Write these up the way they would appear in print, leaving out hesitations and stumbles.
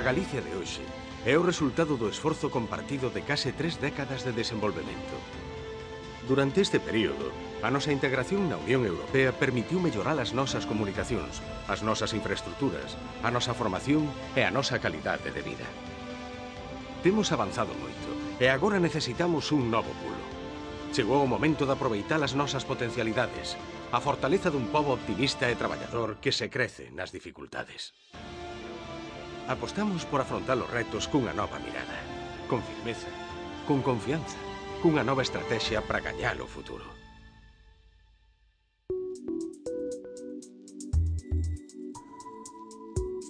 Galicia de hoxe é o resultado do esforzo compartido de case 3 décadas de desenvolvemento. Durante este período, a nosa integración na Unión Europea permitiu mellorar as nosas comunicacións, as nosas infraestructuras, a nosa formación e a nosa calidade de vida. Temos avanzado moito e agora necesitamos un novo pulo. Chegou o momento de aproveitar as nosas potencialidades, a fortaleza dun pobo optimista e traballador que se crece nas dificultades. Apostamos por afrontar os retos cunha nova mirada, con firmeza, con confianza, cunha nova estrategia para gañar o futuro.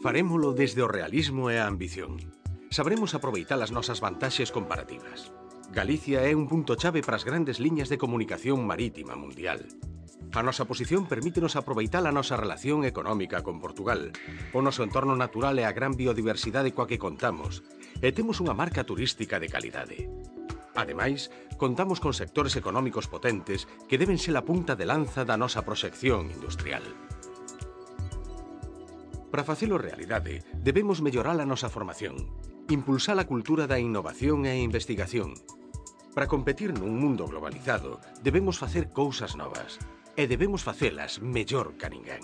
Farémolo desde o realismo e a ambición. Sabremos aproveitar as nosas vantaxes comparativas. Galicia é un punto chave para as grandes liñas de comunicación marítima mundial. A nosa posición permítenos aproveitar a nosa relación económica con Portugal, o noso entorno natural e a gran biodiversidade coa que contamos, e temos unha marca turística de calidade. Ademais, contamos con sectores económicos potentes que deben ser a punta de lanza da nosa proxección industrial. Para facelo realidade, debemos mellorar a nosa formación, impulsar a cultura da innovación e investigación. Para competir nun mundo globalizado, debemos facer cousas novas, e debemos facelas mellor que ninguén.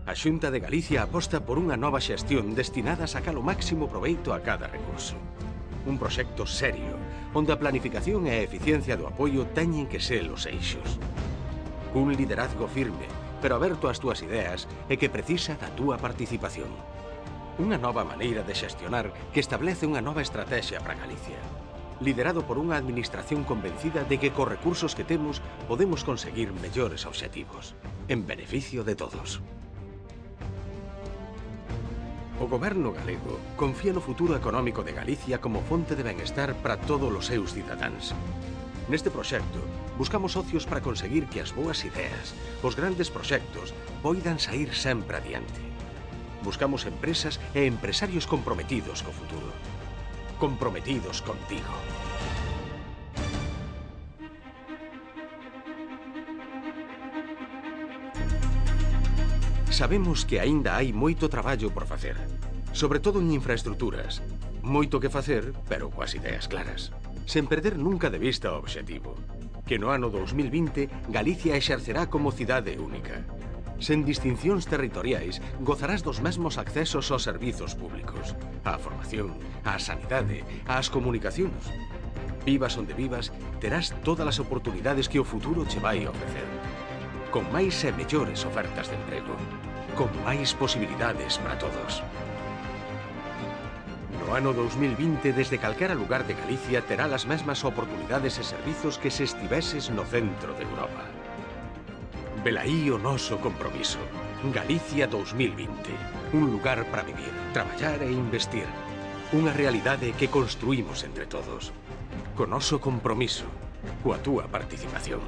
A Xunta de Galicia aposta por unha nova xestión destinada a sacar o máximo proveito a cada recurso. Un proxecto serio, onde a planificación e a eficiencia do apoio teñen que ser os eixos. Un liderazgo firme, pero aberto ás túas ideas e que precisa da túa participación. Unha nova maneira de xestionar que establece unha nova estrategia para Galicia, liderado por unha administración convencida de que cos recursos que temos podemos conseguir mellores obxectivos, en beneficio de todos. O goberno galego confía no futuro económico de Galicia como fonte de benestar para todos os seus cidadáns. Neste proxecto, buscamos socios para conseguir que as boas ideas, os grandes proxectos, poidan saír sempre adiante. Buscamos empresas e empresarios comprometidos co futuro. Comprometidos contigo. Sabemos que aínda hai moito traballo por facer, sobre todo en infraestructuras. Moito que facer, pero coas ideas claras. Sen perder nunca de vista o obxectivo, que no ano 2020 Galicia exercerá como cidade única. Sen distincións territoriais, gozarás dos mesmos accesos aos servizos públicos, á formación, á sanidade, ás comunicacións. Vivas onde vivas, terás todas as oportunidades que o futuro che vai ofrecer. Con máis e mellores ofertas de emprego, con máis posibilidades para todos. No ano 2020, desde calquera lugar de Galicia, terá as mesmas oportunidades e servizos que se estiveses no centro de Europa. Velaí o noso compromiso. Galicia 2020. Un lugar para vivir, traballar e investir. Unha realidade que construímos entre todos. Co noso compromiso, coa túa participación.